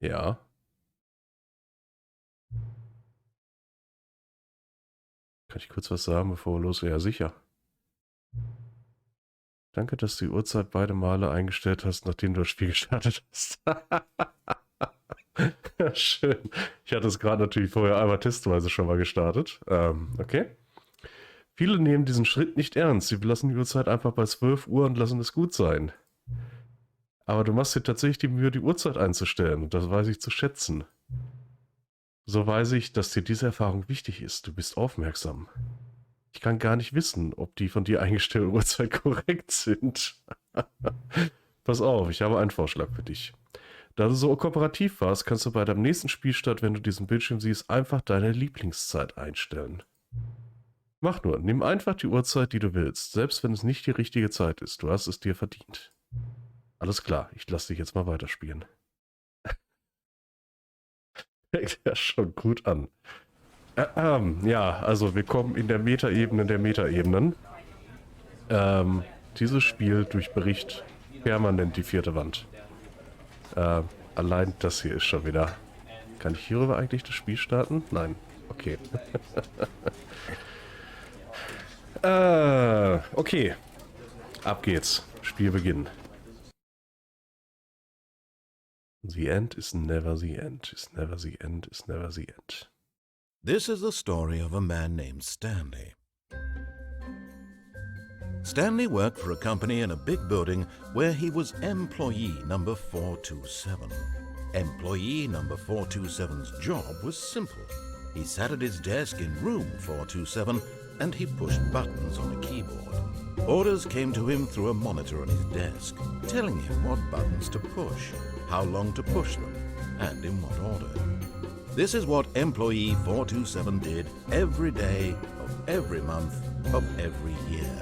Ja. Kann ich kurz was sagen, bevor wir losgehen? Ja, sicher. Danke, dass du die Uhrzeit beide Male eingestellt hast, nachdem du das Spiel gestartet hast. Ja, schön. Ich hatte es gerade natürlich vorher einmal testweise schon mal gestartet. Okay. Viele nehmen diesen Schritt nicht ernst. Sie belassen die Uhrzeit einfach bei 12 Uhr und lassen es gut sein. Aber du machst dir tatsächlich die Mühe, die Uhrzeit einzustellen. Und das weiß ich zu schätzen. So weiß ich, dass dir diese Erfahrung wichtig ist. Du bist aufmerksam. Ich kann gar nicht wissen, ob die von dir eingestellte Uhrzeit korrekt sind. Pass auf, ich habe einen Vorschlag für dich. Da du so kooperativ warst, kannst du bei deinem nächsten Spielstart, wenn du diesen Bildschirm siehst, einfach deine Lieblingszeit einstellen. Mach nur, nimm einfach die Uhrzeit, die du willst, selbst wenn es nicht die richtige Zeit ist. Du hast es dir verdient. Alles klar, ich lasse dich jetzt mal weiterspielen. Fängt ja schon gut an. Ja, also wir kommen in der Metaebene der Metaebenen. Dieses Spiel durchbricht permanent die vierte Wand. Allein das hier ist schon wieder... Kann ich hierüber eigentlich das Spiel starten? Nein. Okay. Okay. Ab geht's. Spielbeginn. The end is never the end, is never the end, is never the end. This is the story of a man named Stanley. Stanley worked for a company in a big building where he was employee number 427. Employee number 427's job was simple. He sat at his desk in room 427 and he pushed buttons on a keyboard. Orders came to him through a monitor on his desk, telling him what buttons to push, how long to push them, and in what order. This is what employee 427 did every day of every month of every year.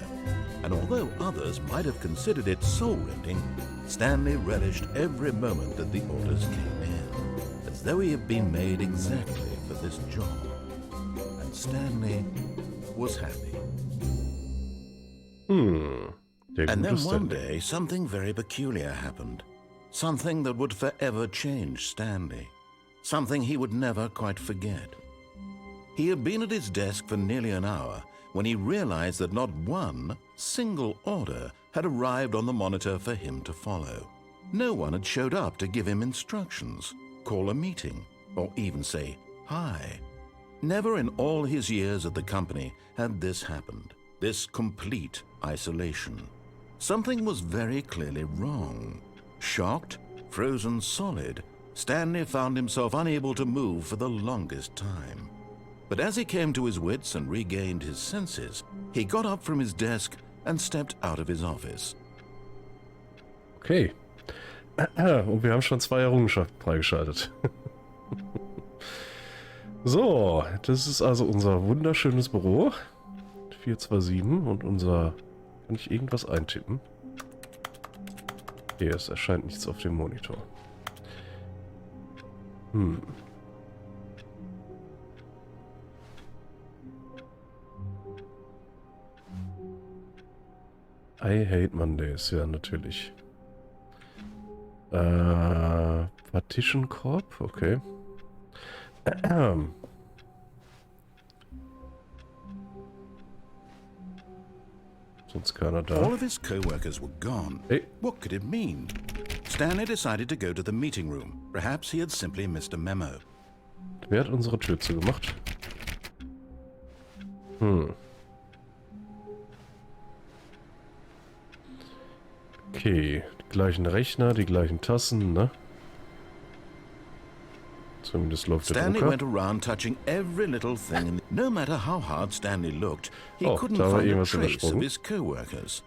And although others might have considered it soul-rending, Stanley relished every moment that the orders came in, as though he had been made exactly for this job. And Stanley was happy. And then one day, something very peculiar happened. Something that would forever change Stanley. Something he would never quite forget. He had been at his desk for nearly an hour when he realized that not one single order had arrived on the monitor for him to follow. No one had showed up to give him instructions, call a meeting, or even say hi. Never in all his years at the company had this happened, this complete isolation. Something was very clearly wrong. Shocked, frozen solid, Stanley found himself unable to move for the longest time. But as he came to his wits and regained his senses, he got up from his desk and stepped out of his office. Okay. Und wir haben schon 2 Errungenschaften freigeschaltet. So, das ist also unser wunderschönes Büro. 427 und unser... Kann ich irgendwas eintippen? Okay, es erscheint nichts auf dem Monitor. I hate Mondays, ja, natürlich. Partition Corp, okay. Sonst keiner da. All of his co-workers were gone. Hey. What could it mean? Stanley decided to go to the meeting room. Perhaps he had simply missed a memo. Wer hat unsere Tür zugemacht? Okay, die gleichen Rechner, die gleichen Tassen, ne? Zumindest läuft der Stanley Drucker. went around touching every little thing, and no matter how hard Stanley looked, he Oh, couldn't da war find a irgendwas trace of übersprungen. his co-workers.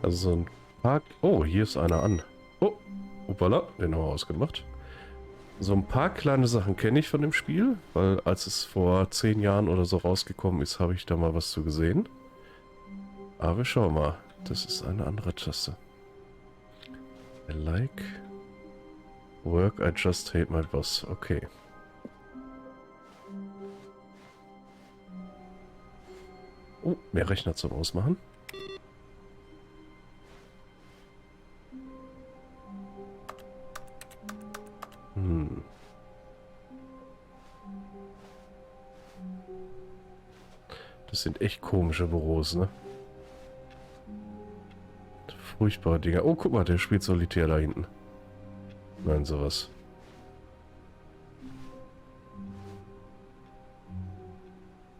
Also so ein paar... Oh, hier ist einer an. Oh, hoppala, den haben wir ausgemacht. So ein paar kleine Sachen kenne ich von dem Spiel, weil als es vor 10 Jahren oder so rausgekommen ist, habe ich da mal was zu gesehen. Aber schau mal, das ist eine andere Taste. I like work, I just hate my boss. Okay. Oh, mehr Rechner zum Ausmachen. Das sind echt komische Büros, ne? Furchtbare Dinger. Oh, guck mal, der spielt Solitär da hinten. Nein, sowas.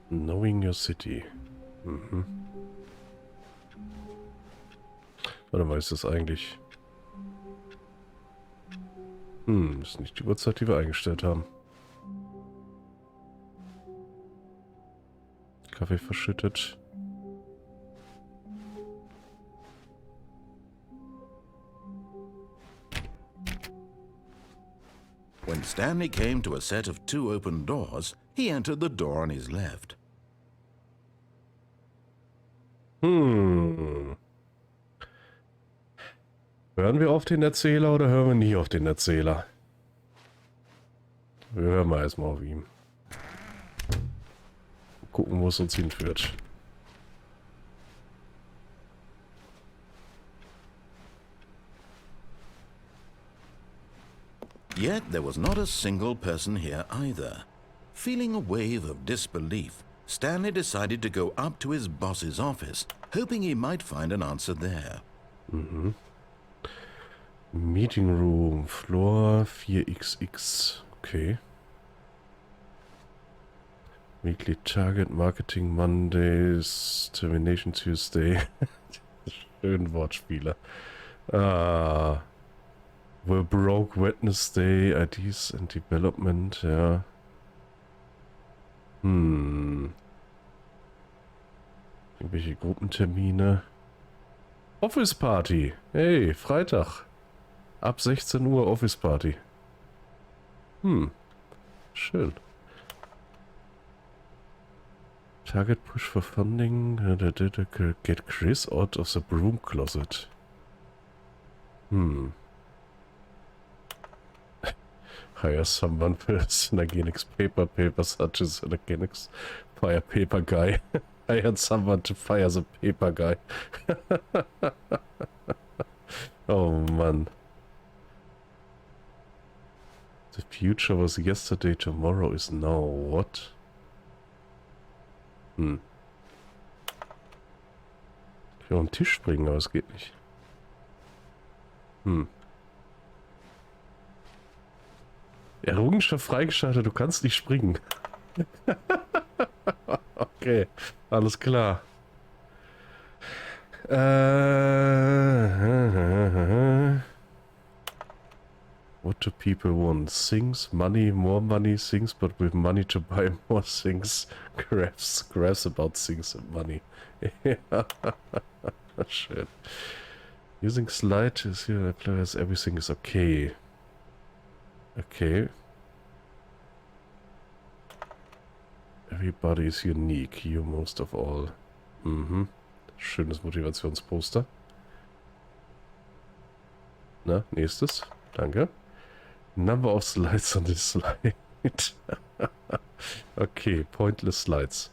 Knowing your city. Mhm. Warte mal, ist das eigentlich... ist nicht die Uhrzeit, die wir eingestellt haben. Kaffee verschüttet. When Stanley came to a set of 2 open doors, he entered the door on his left. Hören wir auf den Erzähler oder hören wir nie auf den Erzähler? Wir hören mal erstmal auf ihn. Gucken, wo es uns hinführt. Yet there was not a single person here either. Feeling a wave of disbelief, Stanley decided to go up to his boss's office, hoping he might find an answer there. Meeting Room, Floor 4XX. Okay. Weekly Target, Marketing Mondays, Termination Tuesday. Schön Wortspiele. We're broke Wednesday, IDs and Development, ja. Irgendwelche Gruppentermine. Office Party. Hey, Freitag. Ab 16 Uhr Office Party. Schön. Target push for funding. Get Chris out of the broom closet. Hire someone for Synergenics paper such as Synergenics fire paper guy. Hired someone to fire the paper guy. Oh Mann. The future was yesterday, tomorrow is now. What? Ich will auf den Tisch springen, aber es geht nicht. Errungenschaft freigeschaltet, du kannst nicht springen. Okay, alles klar. What do people want? Things, money, more money, things, but with money to buy more things. Graphs about things and money. Schön. Using slide is here, players, everything is okay. Okay. Everybody is unique, you most of all. Schönes Motivationsposter. Na, nächstes. Danke. Number of slides on this slide. Okay, pointless slides.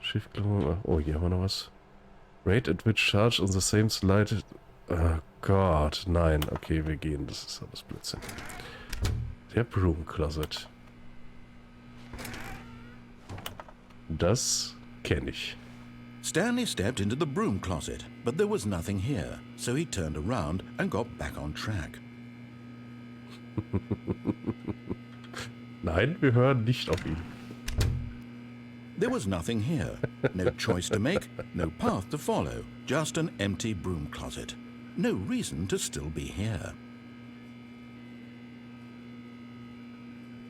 Shift. Oh, hier haben wir noch was. Rate at which charge on the same slide. Oh Gott, nein. Okay, wir gehen. Das ist alles Blödsinn. Der Broom Closet. Das kenne ich. Stanley stepped into the broom closet, but there was nothing here, so he turned around and got back on track. Nein, wir hören nicht auf ihn. There was nothing here. No choice to make, no path to follow, just an empty broom closet. No reason to still be here.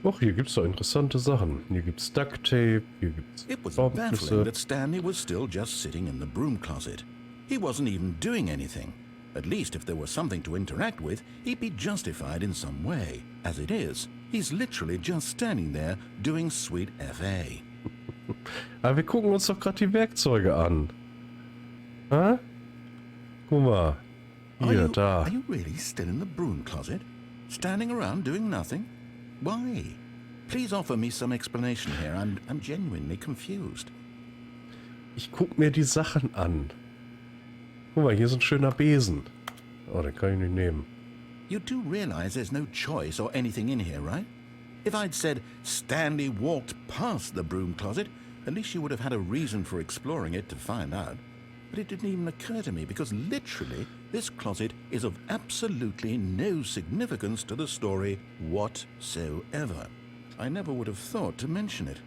Och, hier gibt's doch interessante Sachen. Hier gibt's Duct Tape, hier gibt's It was baffling that Stanley was still just sitting in the broom closet. He wasn't even doing anything. At least if there was something to interact with, he'd be justified in some way. As it is, he's literally just standing there doing sweet FA. Aber wir gucken uns doch gerade die Werkzeuge an. Hä? Guck mal. Hier, da. Are you really still in the broom closet? Standing around doing nothing? Why? Please offer me some explanation here. I'm genuinely confused. Ich guck mir die Sachen an. Guck mal, hier ist ein schöner Besen. Oh, den kann ich nicht nehmen. You do realize there's no choice or anything in here, right? If I'd said Stanley walked past the broom closet, at least you would have had a reason for exploring it to find out. But it didn't even occur to me because literally this closet is of absolutely no significance to the story whatsoever. I never would have thought to mention it.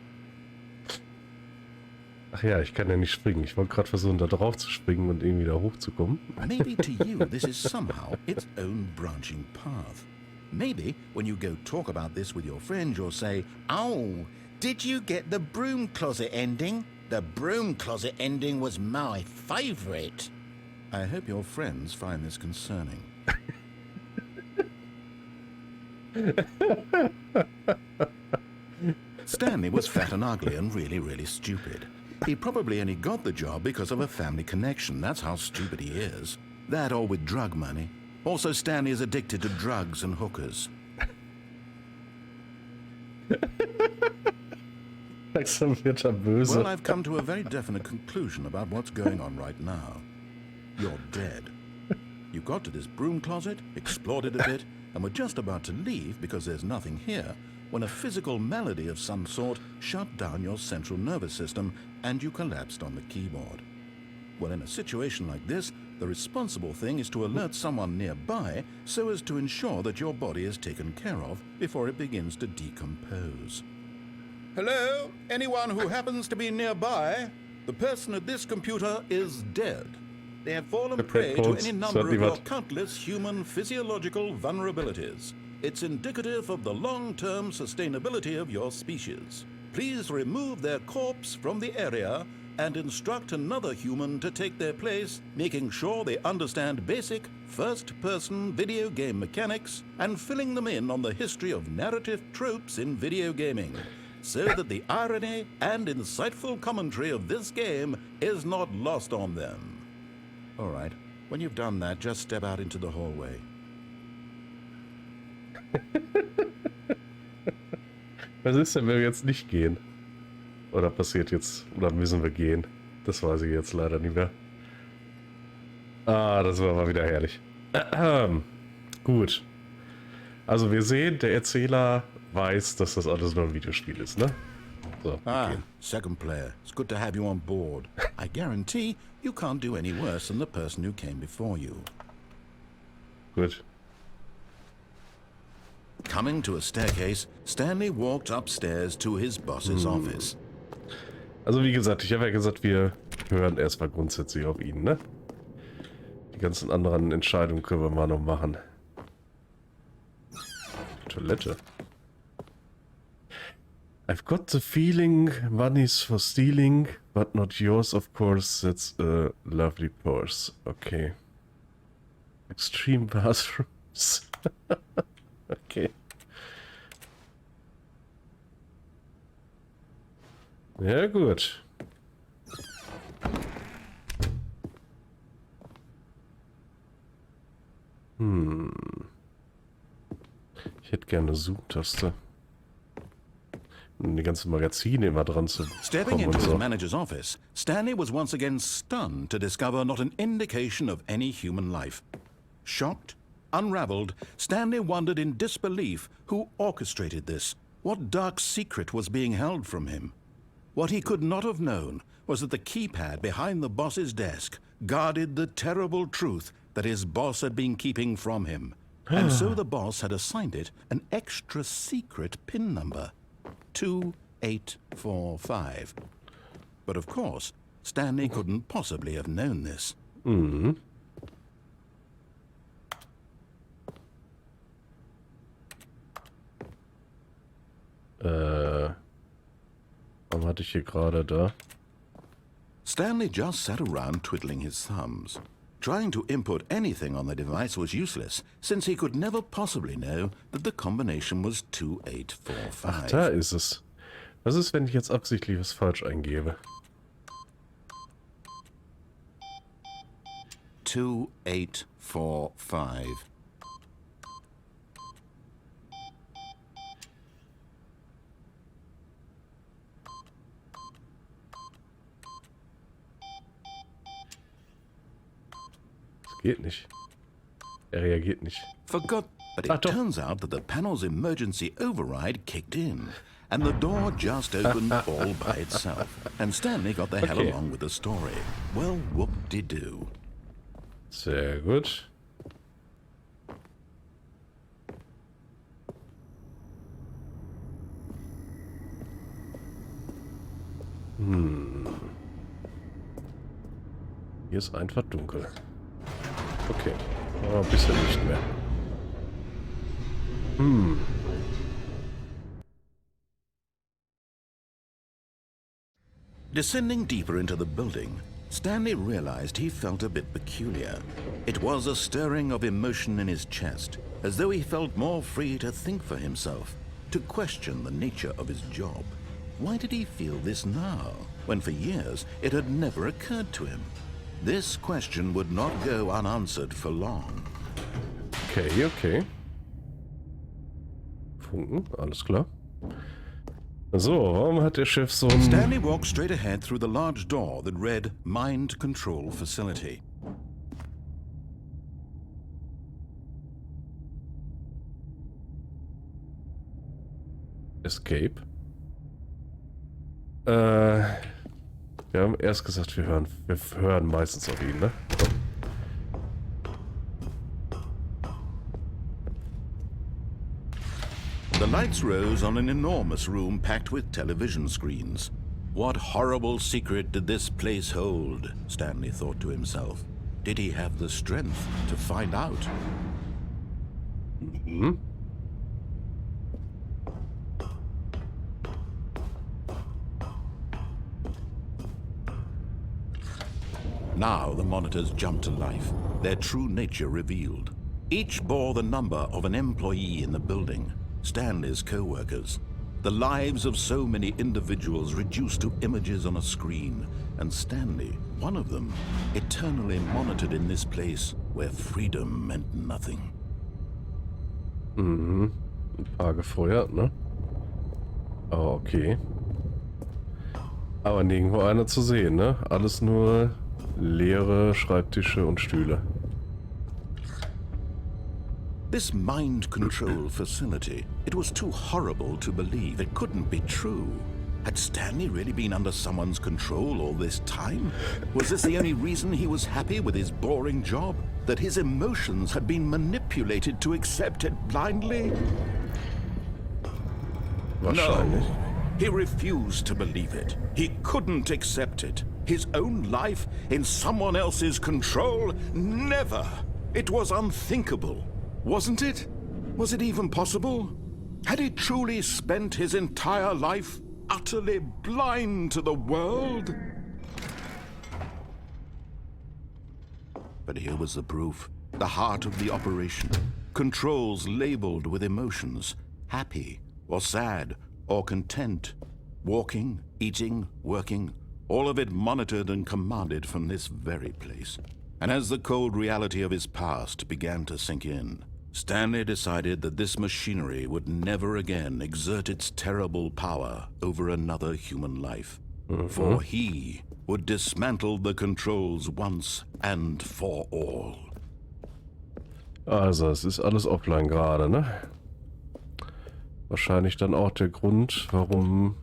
Ach ja, ich kann ja nicht springen. Ich wollte gerade versuchen, da drauf zu springen und irgendwie da hochzukommen. Maybe to you this is somehow its own branching path. Maybe when you go talk about this with your friends, you'll say, "Oh, did you get the broom closet ending? The broom closet ending was my favorite." I hope your friends find this concerning. Stanley was fat and ugly and really, really stupid. He probably only got the job because of a family connection. That's how stupid he is. That or with drug money. Also, Stanley is addicted to drugs and hookers. Well, I've come to a very definite conclusion about what's going on right now. You're dead. You got to this broom closet, explored it a bit, and were just about to leave because there's nothing here, when a physical malady of some sort shut down your central nervous system and you collapsed on the keyboard. Well, in a situation like this, the responsible thing is to alert someone nearby so as to ensure that your body is taken care of before it begins to decompose. Hello? Anyone who happens to be nearby? The person at this computer is dead. They have fallen prey to any number of your countless human physiological vulnerabilities. It's indicative of the long-term sustainability of your species. Please remove their corpse from the area and instruct another human to take their place, making sure they understand basic first-person video game mechanics and filling them in on the history of narrative tropes in video gaming, so that the irony and insightful commentary of this game is not lost on them. All right, when you've done that, just step out into the hallway. Was ist denn, wenn wir jetzt nicht gehen? Oder passiert jetzt, oder müssen wir gehen? Das weiß ich jetzt leider nicht mehr. Ah, das war mal wieder herrlich. Gut. Also wir sehen, der Erzähler weiß, dass das alles nur ein Videospiel ist, ne? So, okay. Second player. It's good to have you on board. I guarantee you can't do any worse than the person who came before you. Gut. Coming to a staircase, Stanley walked upstairs to his boss's office. Also wie gesagt, ich habe ja gesagt, wir hören erstmal grundsätzlich auf ihn, ne? Die ganzen anderen Entscheidungen können wir mal noch machen. Toilette. I've got the feeling money's for stealing, but not yours, of course. That's a lovely purse. Okay. Extreme bathrooms. Okay. Ja, gut. Ich hätte gerne eine Zoom-Taste. Um die ganzen Magazine immer dran zu Stepping into his manager's office, Stanley was once again stunned to discover not an indication of any human life. Shocked, unraveled, Stanley wondered in disbelief who orchestrated this. What dark secret was being held from him? What he could not have known was that the keypad behind the boss's desk guarded the terrible truth that his boss had been keeping from him. And so the boss had assigned it an extra secret PIN number. 2845. But of course, Stanley couldn't possibly have known this. Warum hatte ich hier gerade da? Stanley just sat around twiddling his thumbs. Trying to input anything on the device was useless, since he could never possibly know that the combination was 2845. Ach, da ist es. Was ist, wenn ich jetzt absichtlich was falsch eingebe? 2845. Geht nicht. Er reagiert nicht. Forgot, but it turns out that the panel's emergency override kicked in, and the door just opened all by itself. And Stanley got the hell along with the story. Well, whoop-de-doo. Sehr gut. Hier ist einfach dunkel. Okay. Aber ein bisschen nicht mehr. Descending deeper into the building, Stanley realized he felt a bit peculiar. It was a stirring of emotion in his chest, as though he felt more free to think for himself, to question the nature of his job. Why did he feel this now, when for years it had never occurred to him? This question would not go unanswered for long. Okay, okay. Funken, alles klar. So, warum hat der Chef so ein... Stanley walked straight ahead through the large door that read Mind Control Facility. Escape? Wir haben erst gesagt, wir hören meistens auf ihn, ne? So. The lights rose on an enormous room packed with television screens. What horrible secret did this place hold? Stanley thought to himself. Did he have the strength to find out? Now the monitors jumped to life, their true nature revealed. Each bore the number of an employee in the building, Stanley's co-workers. The lives of so many individuals reduced to images on a screen, and Stanley, one of them, eternally monitored in this place where freedom meant nothing. Ein paar gefeuert, ne? Aber okay. Aber nirgendwo einer zu sehen, ne? Alles nur leere Schreibtische und Stühle. This mind control facility, it was too horrible to believe. It couldn't be true. Had Stanley really been under someone's control all this time? Was this the only reason he was happy with his boring job? That his emotions had been manipulated to accept it blindly? Wahrscheinlich. No, he refused to believe it. He couldn't accept it. His own life in someone else's control? Never! It was unthinkable. Wasn't it? Was it even possible? Had he truly spent his entire life utterly blind to the world? But here was the proof. The heart of the operation. Controls labeled with emotions. Happy, or sad, or content. Walking, eating, working. All of it monitored and commanded from this very place. And as the cold reality of his past began to sink in, Stanley decided that this machinery would never again exert its terrible power over another human life. For he would dismantle the controls once and for all. Also, es ist alles offline gerade, ne? Wahrscheinlich dann auch der Grund, warum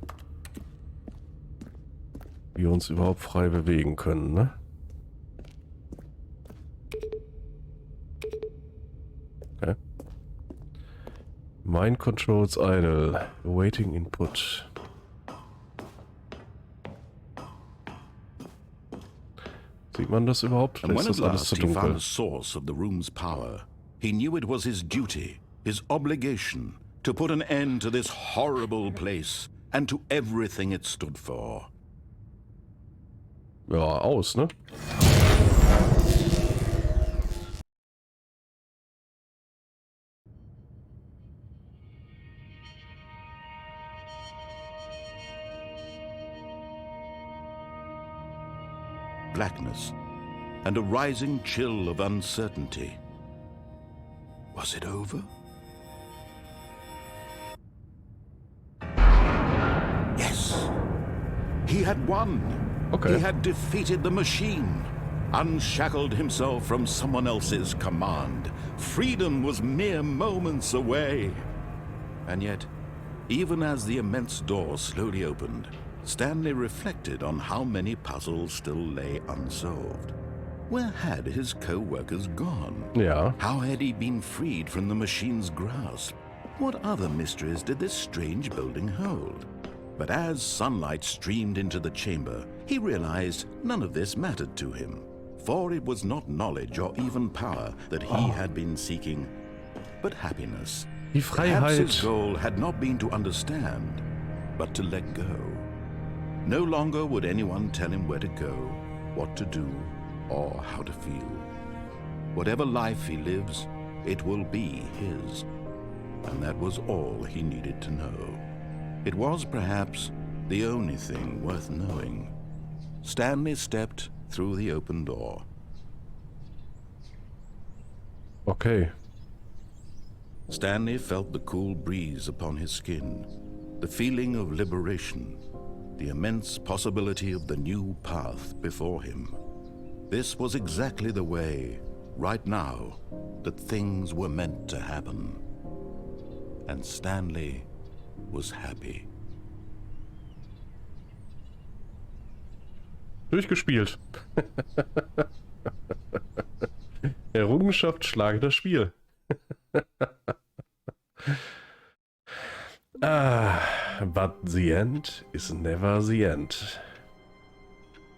wir uns überhaupt frei bewegen können, ne? Okay. Mind Controls idle. Awaiting input. Sieht man das überhaupt? And when Ist at das alles last zu he found dunkel? the source of the room's power, he knew it was his duty, his obligation, to put an end to this horrible place and to everything it stood for. Ja, aus, ne? Blackness and a rising chill of uncertainty. Was it over? Yes! He had won! Okay. He had defeated the machine! unshackled himself from someone else's command. Freedom was mere moments away. And yet, even as the immense door slowly opened, Stanley reflected on how many puzzles still lay unsolved. Where had his co-workers gone? Ja. How had he been freed from the machine's grasp? What other mysteries did this strange building hold? But as sunlight streamed into the chamber, he realized none of this mattered to him, for it was not knowledge or even power that he had been seeking, but happiness. Die Perhaps his Freiheit. goal had not been to understand, but to let go. No longer would anyone tell him where to go, what to do, or how to feel. Whatever life he lives, it will be his. And that was all he needed to know. It was perhaps the only thing worth knowing. Stanley stepped through the open door. Okay. Stanley felt the cool breeze upon his skin, the feeling of liberation, the immense possibility of the new path before him. This was exactly the way, right now, that things were meant to happen. And Stanley was happy. Durchgespielt. Errungenschaft, schlage das Spiel. But the end is never the end.